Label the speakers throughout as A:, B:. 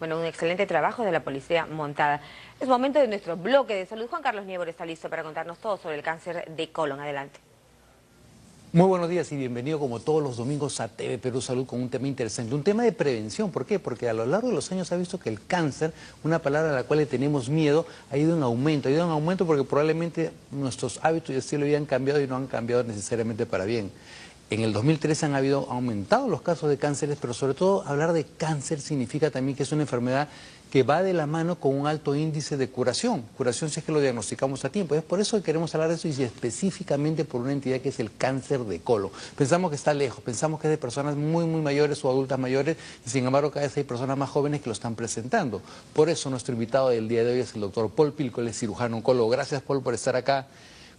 A: Bueno, un excelente trabajo de la policía montada. Es momento de nuestro bloque de salud. Juan Carlos Nievor está listo para contarnos todo sobre el cáncer de colon. Adelante.
B: Muy buenos días y bienvenido como todos los domingos a TV Perú Salud con un tema interesante, un tema de prevención. ¿Por qué? Porque a lo largo de los años se ha visto que el cáncer, una palabra a la cual le tenemos miedo, ha ido en aumento porque probablemente nuestros hábitos y estilo de vida han cambiado y no han cambiado necesariamente para bien. En el 2013 han aumentado los casos de cánceres, pero sobre todo hablar de cáncer significa también que es una enfermedad que va de la mano con un alto índice de curación si es que lo diagnosticamos a tiempo. Es por eso que queremos hablar de eso y específicamente por una entidad que es el cáncer de colon. Pensamos que está lejos, pensamos que es de personas muy mayores o adultas mayores y sin embargo cada vez hay personas más jóvenes que lo están presentando. Por eso nuestro invitado del día de hoy es el doctor Paul Pilco, él es cirujano oncólogo. Gracias, Paul, por estar acá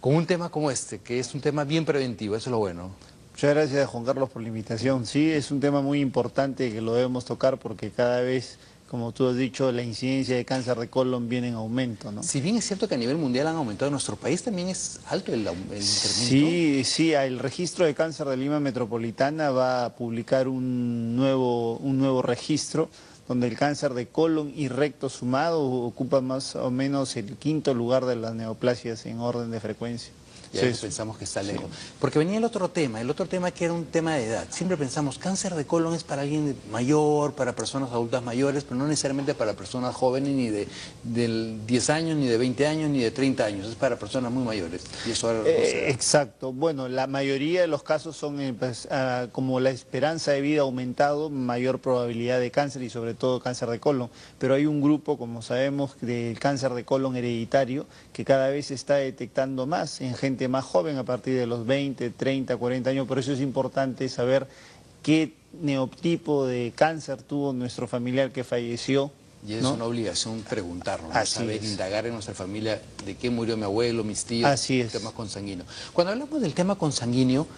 B: con un tema como este, que es un tema bien preventivo, eso es lo bueno.
C: Muchas gracias, Juan Carlos, por la invitación. Sí, es un tema muy importante que lo debemos tocar porque cada vez, como tú has dicho, la incidencia de cáncer de colon viene en aumento, ¿no?
B: Si bien es cierto que a nivel mundial han aumentado, en nuestro país también es alto el incremento.
C: Sí, el registro de cáncer de Lima Metropolitana va a publicar un nuevo registro donde el cáncer de colon y recto sumado ocupa más o menos el quinto lugar de las neoplasias en orden de frecuencia.
B: Ya pensamos que está lejos. Sí. Porque venía el otro tema que era un tema de edad. Siempre pensamos, cáncer de colon es para alguien mayor, para personas adultas mayores, pero no necesariamente para personas jóvenes, ni de 10 años, ni de 20 años, ni de 30 años. Es para personas muy mayores. Y eso
C: exacto. Bueno, la mayoría de los casos son, como la esperanza de vida ha aumentado, mayor probabilidad de cáncer y sobre todo cáncer de colon. Pero hay un grupo, como sabemos, del cáncer de colon hereditario que cada vez se está detectando más en gente más joven a partir de los 20, 30, 40 años. Por eso es importante saber qué neotipo de cáncer tuvo nuestro familiar que falleció.
B: Y es una obligación preguntarnos, saber indagar en nuestra familia de qué murió mi abuelo, mis tíos,
C: Así es.
B: Temas consanguíneos. Cuando hablamos del tema consanguíneo,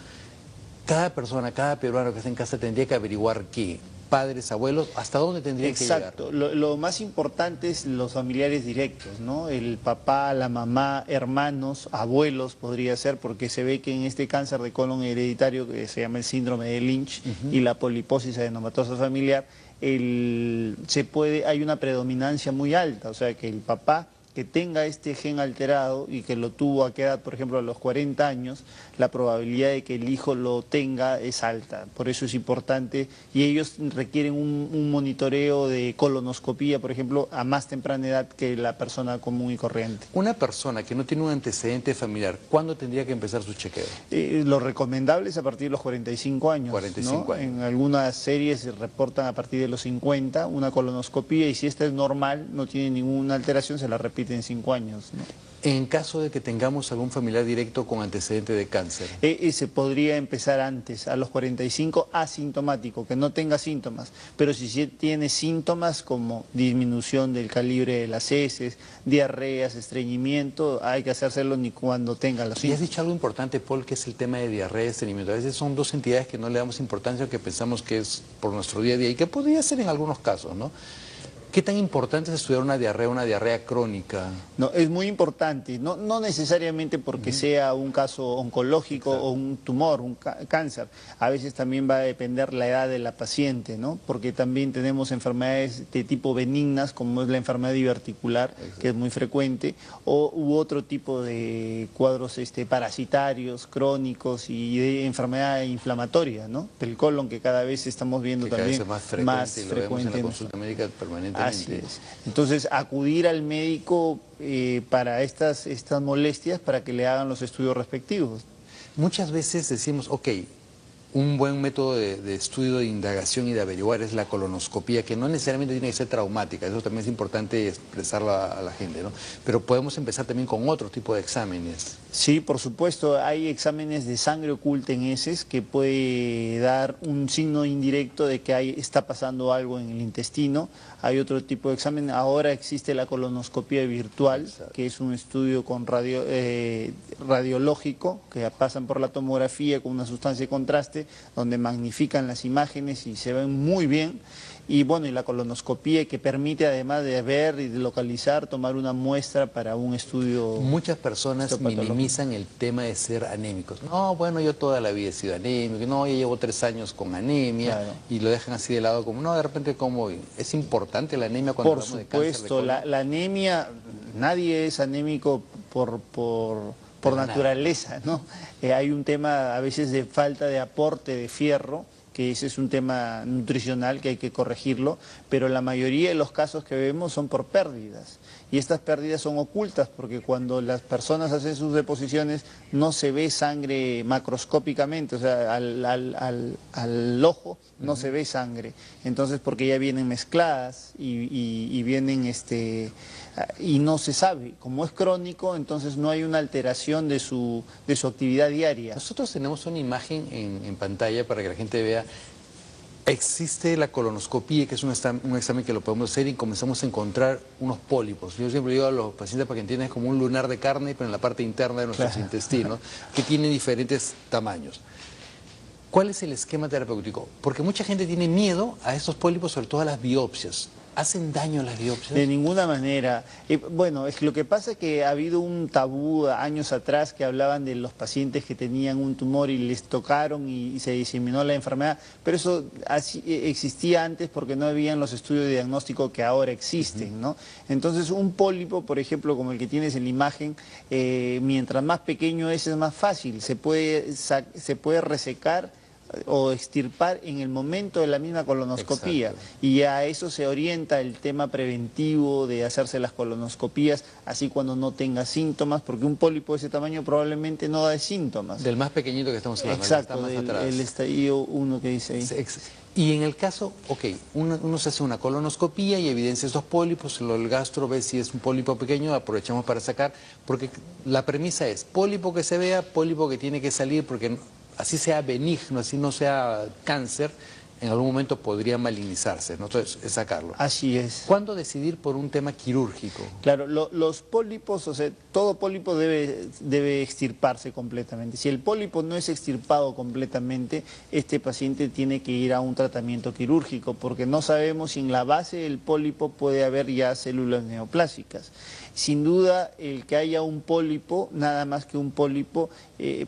B: cada persona, cada peruano que está en casa tendría que averiguar qué. Padres, abuelos, ¿hasta dónde tendrían que llegar?
C: Exacto, lo más importante es los familiares directos, ¿no? El papá, la mamá, hermanos, abuelos podría ser, porque se ve que en este cáncer de colon hereditario que se llama el síndrome de Lynch y la poliposis adenomatosa familiar, hay una predominancia muy alta, o sea que el papá que tenga este gen alterado y que lo tuvo a qué edad, por ejemplo, a los 40 años, la probabilidad de que el hijo lo tenga es alta. Por eso es importante y ellos requieren un monitoreo de colonoscopía, por ejemplo, a más temprana edad que la persona común y corriente.
B: Una persona que no tiene un antecedente familiar, ¿cuándo tendría que empezar su chequeo?
C: Lo recomendable es a partir de los 45 años.
B: 45
C: ¿no?
B: años.
C: En algunas series se reportan a partir de los 50 una colonoscopía y si esta es normal, no tiene ninguna alteración, se la repite en 5 años, ¿no?
B: En caso de que tengamos algún familiar directo con antecedente de cáncer.
C: Se podría empezar antes, a los 45, asintomático, que no tenga síntomas. Pero si tiene síntomas como disminución del calibre de las heces, diarreas, estreñimiento, hay que hacérselo ni cuando tenga los síntomas.
B: Y has dicho algo importante, Paul, que es el tema de diarrea y estreñimiento. A veces son dos entidades que no le damos importancia, que pensamos que es por nuestro día a día y que podría ser en algunos casos, ¿no? ¿Qué tan importante es estudiar una diarrea crónica?
C: No, es muy importante, no necesariamente porque sea un caso oncológico o un tumor, un cáncer. A veces también va a depender la edad de la paciente, ¿no? Porque también tenemos enfermedades de tipo benignas, como es la enfermedad diverticular, que es muy frecuente, u otro tipo de cuadros parasitarios, crónicos y de enfermedad inflamatoria, ¿no? Del colon, que cada vez estamos viendo que también
B: cada vez más frecuente, y lo vemos en la consulta médica permanentemente.
C: Así es. Entonces, acudir al médico para estas molestias para que le hagan los estudios respectivos.
B: Muchas veces decimos, ok, un buen método de estudio, de indagación y de averiguar es la colonoscopía, que no necesariamente tiene que ser traumática, eso también es importante expresarlo a la gente, ¿no? Pero podemos empezar también con otro tipo de exámenes.
C: Sí, por supuesto, hay exámenes de sangre oculta en heces que puede dar un signo indirecto de que está pasando algo en el intestino. Hay otro tipo de examen, ahora existe la colonoscopía virtual, que es un estudio con radiológico, que pasan por la tomografía con una sustancia de contraste, donde magnifican las imágenes y se ven muy bien. y bueno, y la colonoscopía, que permite además de ver y de localizar, tomar una muestra para un estudio.
B: Muchas personas minimizan el tema de ser anémicos. No, bueno, yo toda la vida he sido anémico, no, yo llevo 3 años con anemia, claro. Y lo dejan así de lado como, no, de repente como, es importante la anemia cuando hablamos de cáncer de colon.
C: Por supuesto, la anemia, nadie es anémico por naturaleza, ¿no? Hay un tema a veces de falta de aporte de fierro, que ese es un tema nutricional que hay que corregirlo, pero la mayoría de los casos que vemos son por pérdidas. Y estas pérdidas son ocultas porque cuando las personas hacen sus deposiciones no se ve sangre macroscópicamente, o sea, al ojo no se ve sangre. Entonces, porque ya vienen mezcladas y vienen y no se sabe. Como es crónico, entonces no hay una alteración de su actividad diaria.
B: Nosotros tenemos una imagen en pantalla para que la gente vea. Existe la colonoscopía, que es un examen que lo podemos hacer y comenzamos a encontrar unos pólipos. Yo siempre digo a los pacientes para que entiendan, es como un lunar de carne, pero en la parte interna de nuestros intestinos, que tiene diferentes tamaños. ¿Cuál es el esquema terapéutico? Porque mucha gente tiene miedo a estos pólipos, sobre todo a las biopsias. ¿Hacen daño las biopsias?
C: De ninguna manera. Bueno, lo que pasa es que ha habido un tabú años atrás que hablaban de los pacientes que tenían un tumor y les tocaron y se diseminó la enfermedad, pero eso existía antes porque no habían los estudios de diagnóstico que ahora existen, ¿no? Entonces un pólipo, por ejemplo, como el que tienes en la imagen, mientras más pequeño es más fácil, se puede resecar o extirpar en el momento de la misma colonoscopía. Exacto. Y a eso se orienta el tema preventivo de hacerse las colonoscopías, así cuando no tenga síntomas, porque un pólipo de ese tamaño probablemente no da síntomas.
B: Del más pequeñito que estamos hablando.
C: Exacto, el estadio 1 que dice ahí.
B: Y en el caso, ok, uno se hace una colonoscopía y evidencia estos pólipos, el gastro ve si es un pólipo pequeño, aprovechamos para sacar, porque la premisa es pólipo que se vea, pólipo que tiene que salir, porque así sea benigno, así no sea cáncer, en algún momento podría malignizarse, ¿no? Entonces, es sacarlo.
C: Así es.
B: ¿Cuándo decidir por un tema quirúrgico?
C: Claro, los pólipos, o sea, todo pólipo debe extirparse completamente. Si el pólipo no es extirpado completamente, este paciente tiene que ir a un tratamiento quirúrgico, porque no sabemos si en la base del pólipo puede haber ya células neoplásicas. Sin duda, el que haya un pólipo, nada más que un pólipo,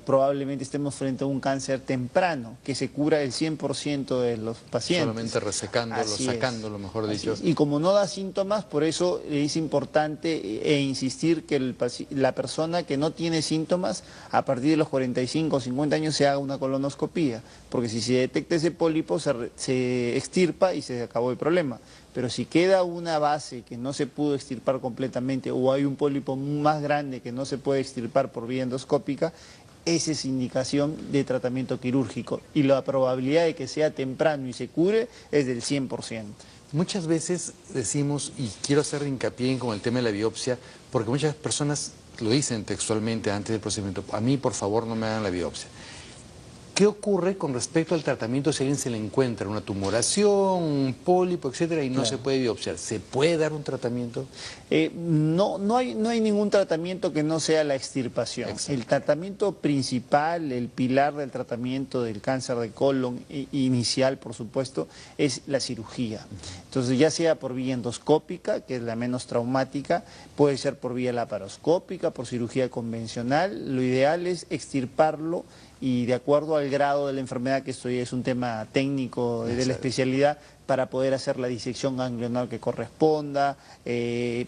C: probablemente estemos frente a un cáncer temprano, que se cura el 100% de los pacientes.
B: Solamente resecándolo, sacándolo, mejor dicho.
C: Y como no da síntomas, por eso es importante insistir que la persona que no tiene síntomas, a partir de los 45 o 50 años se haga una colonoscopía, porque si se detecta ese pólipo, se extirpa y se acabó el problema. Pero si queda una base que no se pudo extirpar completamente o hay un pólipo más grande que no se puede extirpar por vía endoscópica, esa es indicación de tratamiento quirúrgico y la probabilidad de que sea temprano y se cure es del 100%.
B: Muchas veces decimos, y quiero hacer hincapié con el tema de la biopsia, porque muchas personas lo dicen textualmente antes del procedimiento, a mí por favor no me hagan la biopsia. ¿Qué ocurre con respecto al tratamiento si a alguien se le encuentra una tumoración, un pólipo, etcétera, y no se puede biopsiar? ¿Se puede dar un tratamiento?
C: No hay ningún tratamiento que no sea la extirpación. Exacto. El tratamiento principal, el pilar del tratamiento del cáncer de colon inicial, por supuesto, es la cirugía. Entonces, ya sea por vía endoscópica, que es la menos traumática, puede ser por vía laparoscópica, por cirugía convencional. Lo ideal es extirparlo y de acuerdo al grado de la enfermedad, que esto ya es un tema técnico de la especialidad, para poder hacer la disección ganglionar que corresponda.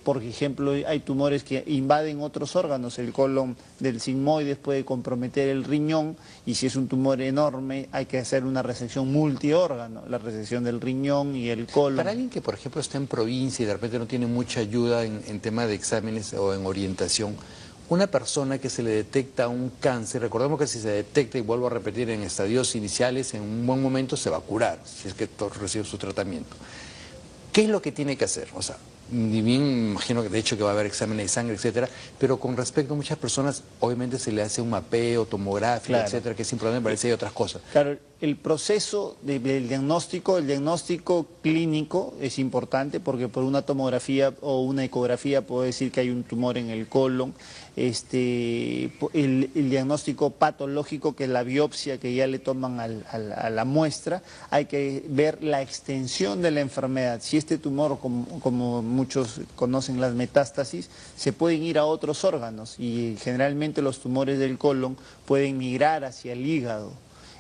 C: Por ejemplo, hay tumores que invaden otros órganos, el colon del sigmoides puede comprometer el riñón, y si es un tumor enorme hay que hacer una resección multiórgano, la resección del riñón y el colon.
B: Para alguien que, por ejemplo, está en provincia y de repente no tiene mucha ayuda en tema de exámenes o en orientación, una persona que se le detecta un cáncer, recordemos que si se detecta, y vuelvo a repetir, en estadios iniciales, en un buen momento se va a curar, si es que recibe su tratamiento. ¿Qué es lo que tiene que hacer? O sea, Ni bien, me imagino que de hecho que va a haber exámenes de sangre, etcétera, pero con respecto a muchas personas, obviamente se le hace un mapeo, tomografía,
C: Claro.
B: etcétera, que es importante, parece hay otras cosas.
C: Claro, el proceso del diagnóstico, el diagnóstico clínico es importante porque por una tomografía o una ecografía puedo decir que hay un tumor en el colon. El diagnóstico patológico, que es la biopsia que ya le toman a la muestra, hay que ver la extensión de la enfermedad. Si este tumor, como muchos conocen las metástasis, se pueden ir a otros órganos y generalmente los tumores del colon pueden migrar hacia el hígado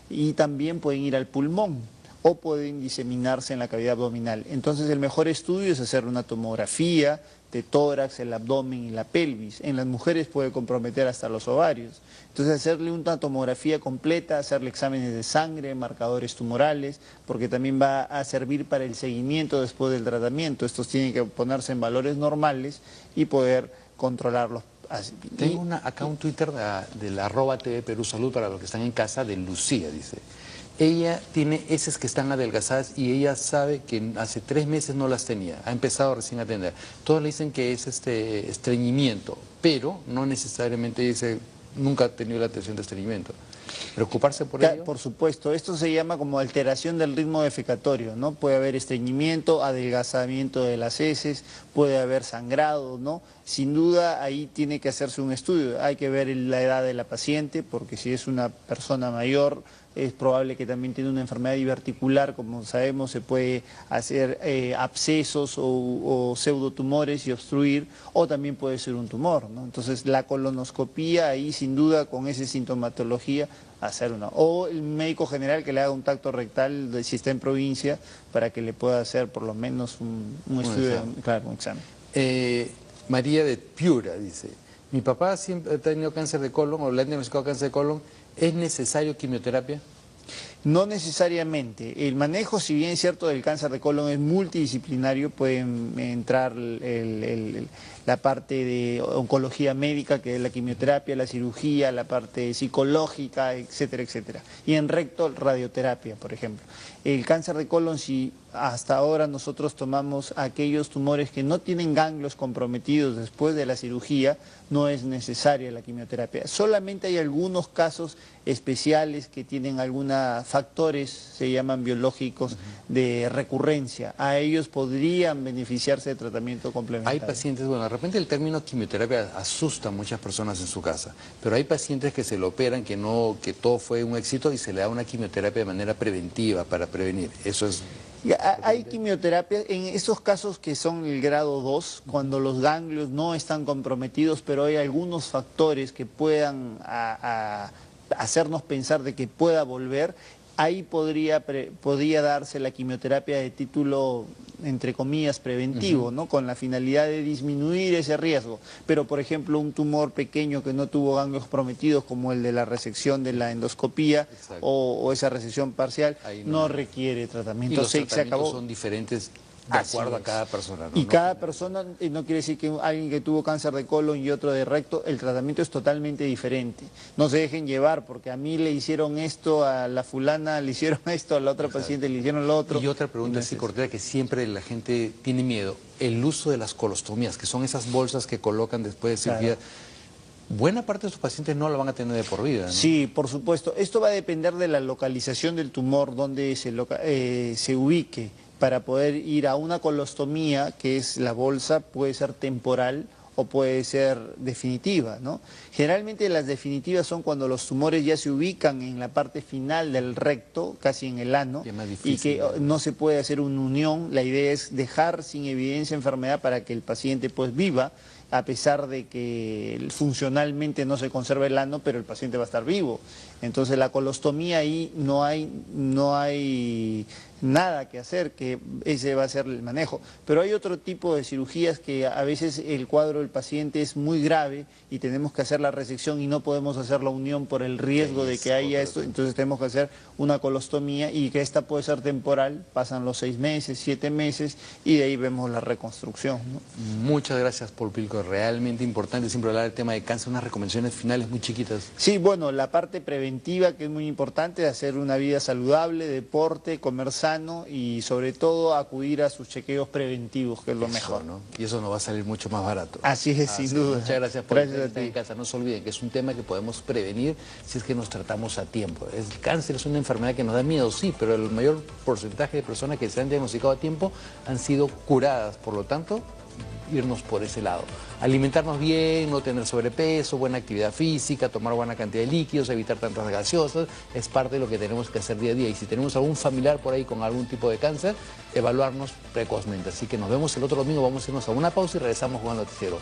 C: y también pueden ir al pulmón o pueden diseminarse en la cavidad abdominal. Entonces el mejor estudio es hacer una tomografía de tórax, el abdomen y la pelvis. En las mujeres puede comprometer hasta los ovarios. Entonces hacerle una tomografía completa, hacerle exámenes de sangre, marcadores tumorales, porque también va a servir para el seguimiento después del tratamiento. Estos tienen que ponerse en valores normales y poder controlarlos.
B: Tengo acá un Twitter del @TV Perú Salud para los que están en casa, de Lucía, dice. Ella tiene heces que están adelgazadas y ella sabe que hace 3 meses no las tenía, ha empezado recién a atender. Todos le dicen que es estreñimiento, pero no necesariamente dice, nunca ha tenido la atención de estreñimiento. ¿Preocuparse por ello?
C: Por supuesto, esto se llama como alteración del ritmo defecatorio, ¿no? Puede haber estreñimiento, adelgazamiento de las heces, puede haber sangrado, ¿no? Sin duda ahí tiene que hacerse un estudio, hay que ver la edad de la paciente, porque si es una persona mayor, es probable que también tiene una enfermedad diverticular, como sabemos se puede hacer abscesos o pseudotumores y obstruir, o también puede ser un tumor, ¿no? Entonces la colonoscopía ahí sin duda con esa sintomatología hacer una, o el médico general que le haga un tacto rectal si está en provincia para que le pueda hacer por lo menos un estudio, claro, un examen.
B: María de Piura dice, mi papá siempre ha tenido cáncer de colon o le han diagnosticado cáncer de colon, ¿es necesario quimioterapia?
C: No necesariamente. El manejo, si bien es cierto, del cáncer de colon es multidisciplinario, pueden entrar la parte de oncología médica, que es la quimioterapia, la cirugía, la parte psicológica, etcétera, etcétera. Y en recto, radioterapia, por ejemplo. El cáncer de colon, si hasta ahora nosotros tomamos aquellos tumores que no tienen ganglios comprometidos después de la cirugía, no es necesaria la quimioterapia. Solamente hay algunos casos especiales que tienen algunos factores, se llaman biológicos, de recurrencia. A ellos podrían beneficiarse de tratamiento complementario.
B: Hay pacientes, bueno, de repente el término quimioterapia asusta a muchas personas en su casa, pero hay pacientes que se lo operan, que todo fue un éxito y se le da una quimioterapia de manera preventiva para prevenir. Eso es...
C: Hay quimioterapia en esos casos que son el grado 2, cuando los ganglios no están comprometidos, pero hay algunos factores que puedan hacernos pensar de que pueda volver. Ahí podría darse la quimioterapia de título, entre comillas, preventivo, ¿no? Con la finalidad de disminuir ese riesgo. Pero, por ejemplo, un tumor pequeño que no tuvo ganglios comprometidos, como el de la resección de la endoscopía o esa resección parcial, no requiere tratamiento.
B: Y los tratamientos son diferentes de acuerdo a cada persona, ¿no?
C: Y cada persona, no quiere decir que alguien que tuvo cáncer de colon y otro de recto, el tratamiento es totalmente diferente. No se dejen llevar, porque a mí le hicieron esto, a la fulana le hicieron esto, a la otra paciente le hicieron lo otro.
B: Y otra pregunta así cortera que siempre la gente tiene miedo, el uso de las colostomías, que son esas bolsas que colocan después de cirugía. Claro. Buena parte de sus pacientes no la van a tener de por vida, ¿no?
C: Sí, por supuesto. Esto va a depender de la localización del tumor, donde se ubique. Para poder ir a una colostomía, que es la bolsa, puede ser temporal o puede ser definitiva, ¿no? Generalmente las definitivas son cuando los tumores ya se ubican en la parte final del recto, casi en el ano, y que no se puede hacer una unión. La idea es dejar sin evidencia enfermedad para que el paciente pues viva, a pesar de que funcionalmente no se conserva el ano, pero el paciente va a estar vivo. Entonces la colostomía ahí no hay nada que hacer, que ese va a ser el manejo. Pero hay otro tipo de cirugías que a veces el cuadro del paciente es muy grave y tenemos que hacer la resección y no podemos hacer la unión por el riesgo de que haya esto, entonces tenemos que hacer una colostomía y que esta puede ser temporal, pasan los 6 meses, 7 meses y de ahí vemos la reconstrucción, ¿no?
B: Muchas gracias por Pilco. doctor, realmente importante siempre hablar del tema de cáncer, unas recomendaciones finales muy chiquitas.
C: Sí, bueno, la parte preventiva que es muy importante, hacer una vida saludable, deporte, comer sano y sobre todo acudir a sus chequeos preventivos, que es lo mejor,
B: ¿no? Y eso nos va a salir mucho más barato.
C: Así es, sin duda.
B: Muchas gracias por
C: estar
B: en casa. No se olviden que es un tema que podemos prevenir si es que nos tratamos a tiempo. El cáncer es una enfermedad que nos da miedo, sí, pero el mayor porcentaje de personas que se han diagnosticado a tiempo han sido curadas. Por lo tanto, irnos por ese lado. Alimentarnos bien, no tener sobrepeso, buena actividad física, tomar buena cantidad de líquidos, evitar tantas gaseosas, es parte de lo que tenemos que hacer día a día. Y si tenemos algún familiar por ahí con algún tipo de cáncer, evaluarnos precozmente. Así que nos vemos el otro domingo, vamos a irnos a una pausa y regresamos con el noticiero.